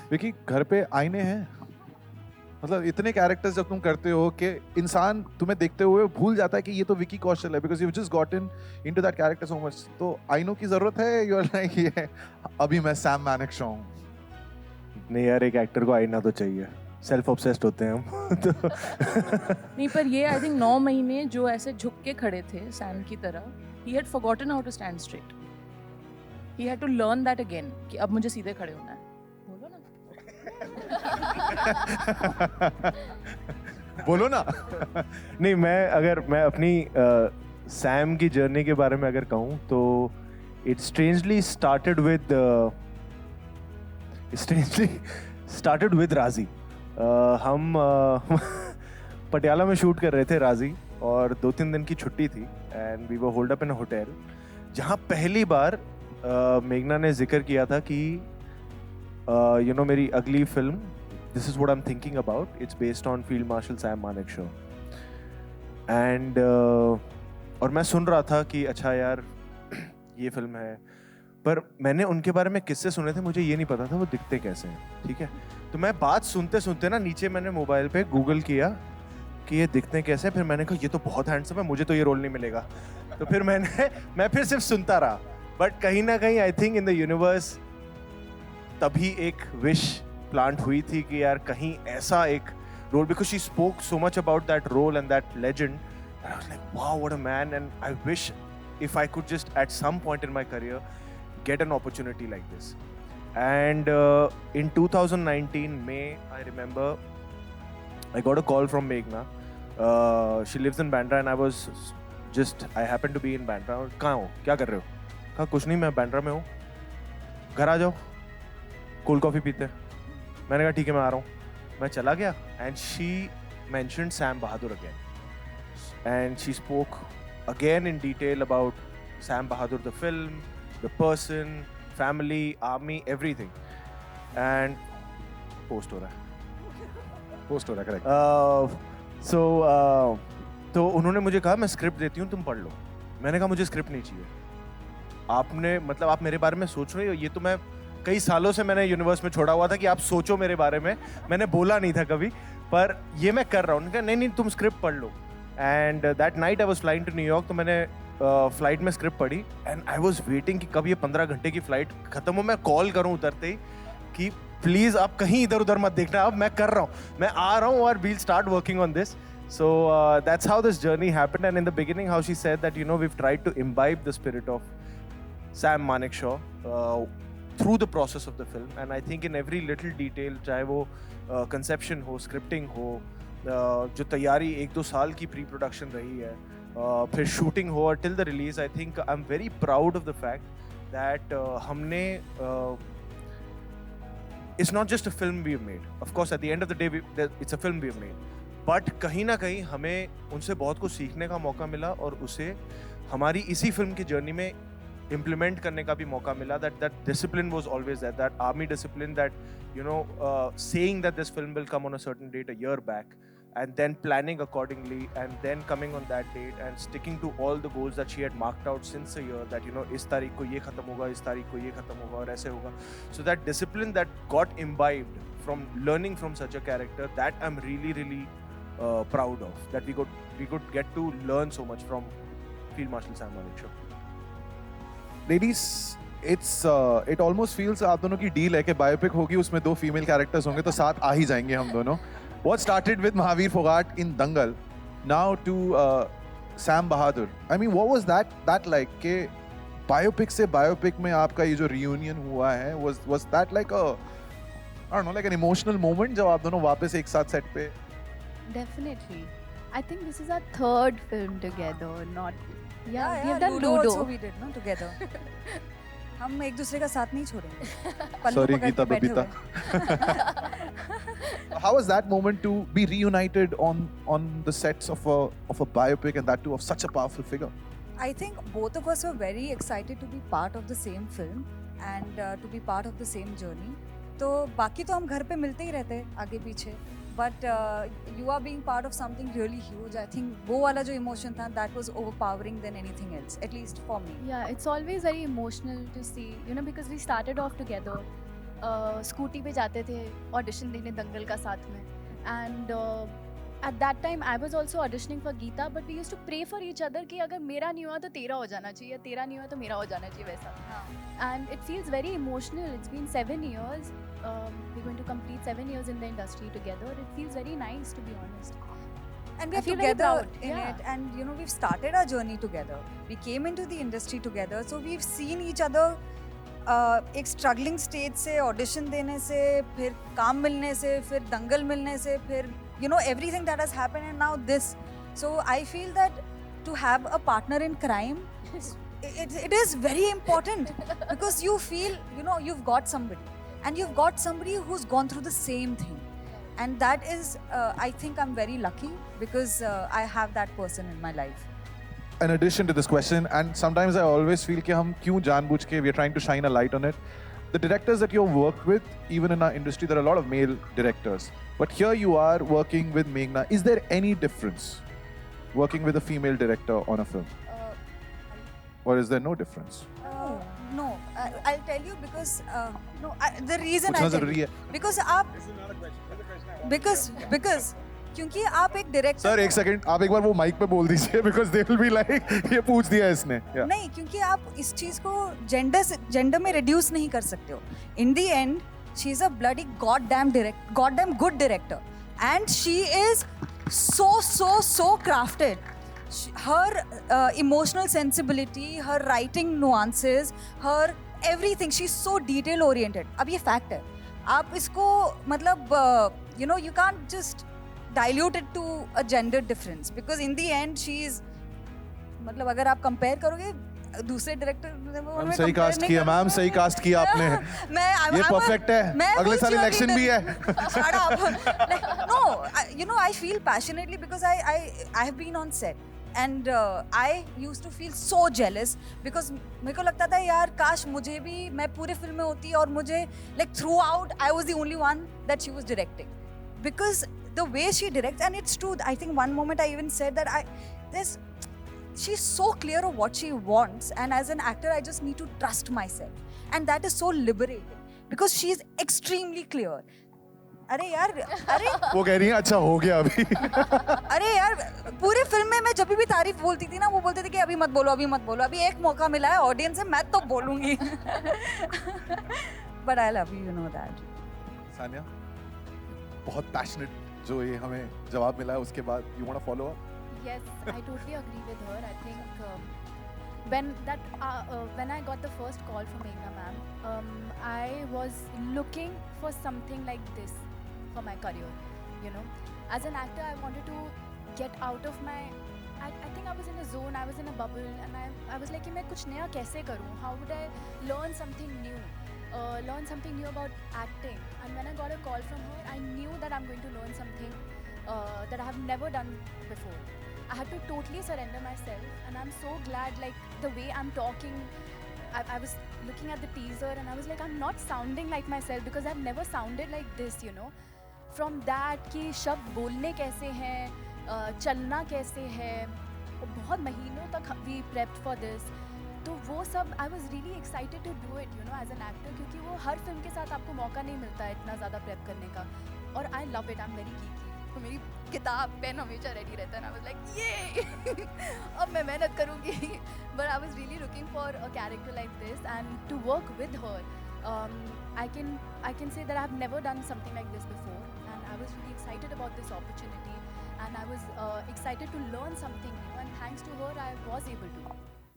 क्योंकि घर पे आईने हैं, मतलब इतने कैरेक्टर्स जब तुम करते हो कि इंसान तुम्हें देखते हुए भूल जाता है कि ये तो विकी कौशल है, because you just gotten into that character so much. तो आईनो की जरूरत है, यू आर लाइक ये अभी मैं सैम मानेकशॉ हूँ। नहीं यार, एक एक्टर को आईना तो चाहिए, सेल्फ ऑब्सेस्ड होते हैं हम तो नहीं, पर ये आई थिंक 9 महीने जो ऐसे झुक के खड़े थे सैम की तरह, he had forgotten how to stand straight. He had to learn that again कि अब मुझे सीधे खड़े होना है। बोलो ना। बोलो ना। नहीं, मैं अपनी सैम की जर्नी के बारे में अगर कहूँ तो इट स्ट्रेंजली स्टार्टेड विद राजी। हम पटियाला में शूट कर रहे थे राजी, और 2-3 दिन की छुट्टी थी and we were hold up in a hotel, जहाँ पहली बार मेघना ने जिक्र किया था कि मेरी अगली film, this is what I am thinking about, it's based on field marshal Sam Manekshaw. And और मैं सुन रहा था कि अच्छा यार ये फिल्म है, पर मैंने उनके बारे में किस्से सुने थे, मुझे ये नहीं पता था वो दिखते कैसे हैं। ठीक है, तो मैं बात सुनते सुनते ना नीचे मैंने मोबाइल पे गूगल किया कि ये दिखते कैसे हैं, फिर मैंने कहा ये तो बहुत हैंडसम है, मुझे तो ये रोल नहीं मिलेगा। तो फिर मैं फिर सिर्फ सुनता रहा, बट कहीं ना कहीं I think in the universe तभी एक विश प्लांट हुई थी कि यार कहीं ऐसा एक role, because she spoke so much about that role and that legend, I was like wow what a man, and I wish if I could just at some point in my career get an opportunity like this. And in 2019 May, I remember I got a call from Meghna. She lives in Bandra and I happened to be in Bandra. कहाँ हो, क्या कर रहे हो? कहा कुछ नहीं, मैं बैंड्रा में हूँ, घर आ जाओ, कोल्ड कॉफी पीते। मैंने कहा ठीक है, मैं आ रहा हूँ। मैं चला गया and she mentioned Sam Bahadur again, and she spoke again in detail about Sam Bahadur, the film, the person, family, army, everything. And post हो रहा है, करेक्ट। तो उन्होंने मुझे कहा मैं स्क्रिप्ट देती हूँ, तुम पढ़ लो। मैंने कहा मुझे स्क्रिप्ट नहीं चाहिए, आपने मतलब आप मेरे बारे में सोच रहे हो, ये तो मैं कई सालों से मैंने यूनिवर्स में छोड़ा हुआ था कि आप सोचो मेरे बारे में, मैंने बोला नहीं था कभी, पर ये मैं कर रहा हूँ। उन्होंने कहा नहीं नहीं, तुम स्क्रिप्ट पढ़ लो। And that night I was flying to New York, तो मैंने फ्लाइट में स्क्रिप्ट पढ़ी एंड आई वाज वेटिंग कि कब ये 15 घंटे की फ्लाइट खत्म हो, मैं कॉल करूं उतरते ही कि प्लीज आप कहीं इधर उधर मत देखना, अब मैं कर रहा हूँ, मैं आ रहा हूँ और we'll start working on this. So that's how this journey happened, and in the beginning how she said that we've tried to imbibe the spirit of Sam Manekshaw through the process of the film, and I think in every little detail, चाहे वो conception हो, scripting हो, जो तैयारी 1-2 साल की pre production रही है, फिर शूटिंग हो और till the release, I think I am very proud of the fact that हमने it's not just a film we have made, of course at the end of the day it's a film we have made, but कहीं ना कहीं हमें उनसे बहुत कुछ सीखने का मौका मिला और उसे हमारी इसी फिल्म की जर्नी में implement करने का भी मौका मिला. That discipline was always there, that army discipline, that saying that this film will come on a certain date a year back and then planning accordingly and then coming on that date and sticking to all the goals that she had marked out since a year, that इस तारीख को ये खत्म होगा, इस तारीख को ये खत्म होगा और ऐसे होगा. So that discipline that got imbibed from learning from such a character, that I'm really proud of, that we could get to learn so much from Field Marshal Sam Manekshaw. Ladies, it almost feels आप दोनों की deal है कि biopic होगी, उसमें 2 female characters होंगे तो साथ आ ही जाएंगे हम दोनों. What started with Mahavir Fogart in Dangal, now to Sam Bahadur. I mean, what was that like? कि बायोपिक से बायोपिक में आपका ये जो reunion हुआ है, was that like I don't know, like an emotional moment जब आप दोनों वापस एक साथ सेट पे? Definitely. I think this is our 3rd film together, not... Yeah, we have done Ludo Ludo. also we did, no, together. हम एक दूसरे का साथ नहीं छोड़ेंगे. पल्लू Sorry, पकड़ के Geeta बैठे Babita. हुए. How was that moment to be reunited on the sets of a biopic, and that too of such a powerful figure? I think both of us were very excited to be part of the same film and to be part of the same journey. तो बाकी तो हम घर पे मिलते ही रहते हैं आगे पीछे, but you are being part of something really huge. I think वो वाला जो emotion था, that was overpowering than anything else, at least for me. Yeah, it's always very emotional to see, because we started off together scooty पे जाते थे audition देने दंगल का साथ में and at that time I was also auditioning for Geeta but we used to pray for each other कि अगर मेरा नहीं हुआ तो तेरा हो जाना चाहिए, तेरा नहीं हुआ तो मेरा हो जाना चाहिए वैसा. And it feels very emotional. It's been 7 years. We're going to complete 7 years in the industry together. It feels very nice, to be honest. And we I are feel very together proud, in yeah. it, and you know we've started our journey together. We came into the industry together, so we've seen each other. एक struggling stage से audition देने से, फिर काम मिलने से, फिर दंगल मिलने से, फिर you know everything that has happened, and now this. So I feel that to have a partner in crime, it is very important because you feel you know you've got somebody, and you've got somebody who's gone through the same thing, and that is I think I'm very lucky because I have that person in my life. In addition to this question, and sometimes I always feel कि हम क्यों जानबूझ के we are trying to shine a light on it. The directors that you've worked with, even in our industry, there are a lot of male directors. But here you are working with Meghna. Is there any difference working with a female director on a film? Or is there no difference? No, I'll tell you because no, the reason पूछना I tell जरूरी you, है. because आप because क्योंकि आप एक director sir एक second, आप एक बार वो माइक पे बोल दीजिए because they will be like ये पूछ दिया इसने. Yeah. नहीं, क्योंकि आप इस चीज को जेंडर में रिड्यूस नहीं कर सकते हो. In the end she is a bloody goddamn good director and she is so crafted. Her emotional sensibility, her writing nuances, her everything, she's so detail oriented. अब ये fact है. आप इसको मतलब you know you can't just dilute it to a gender difference because in the end she is मतलब अगर आप compare करोगे दूसरे डायरेक्टर मैम सही कास्ट किया, मैम सही कास्ट किया आपने. ये परफेक्ट है. अगले साल इलेक्शन भी है. Shut up. Like, no, you know I feel passionately because I have been on set and I used to feel so jealous because मेरे को लगता था यार काश मुझे भी मैं पूरे फिल्म में होती और मुझे like throughout I was the only one that she was directing because the way she directs, and it's true. I think one moment I even said that she's so clear of what she wants, and as an actor, I just need to trust myself, and that is so liberating because she is extremely clear. अरे यार, अरे वो कह रही है अच्छा हो गया अभी. अरे यार पूरे फिल्म में मैं जब भी तारीफ बोलती थी ना वो बोलते थे कि अभी मत बोलो, अभी मत बोलो, अभी एक मौका मिला है ऑडियंस से, मैं तो बोलूंगी. But I love you, you know that. Sania, बहुत पैशनेट जो ये हमें जवाब मिला है उसके बाद you want to follow up? Yes, I totally agree with her. I think when I got the first call from Meghna ma'am, I was looking for something like this for my career. You know, as an actor, I wanted to get out of my. I think I was in a zone. I was in a bubble, and I was like, कि मैं कुछ नया कैसे करूँ? How would I learn something new? Learn something new about acting. And when I got a call from her, I knew that I'm going to learn something that I have never done before. I had to totally surrender myself, and I'm so glad. Like the way I'm talking, I was looking at the teaser, and I was like, I'm not sounding like myself because I've never sounded like this, you know. From that कि शब्द बोलने कैसे हैं, चलना कैसे है, बहुत महीनों तक we prepped for this. तो वो सब I was really excited to do it, you know, as an actor, क्योंकि वो हर फिल्म के साथ आपको मौका नहीं मिलता है इतना ज़्यादा प्रेप करने का. और I love it, I am very Kiki. तो मेरी किताब पेन हमेशा रेडी रहता है ना. आई वाज लाइक ये अब मैं मेहनत करूँगी. But I was really looking for a character like this and to work with her. I can say that I have never done something like this before, and I was really excited about this opportunity, and I was excited to learn something new, and thanks to her I was able to.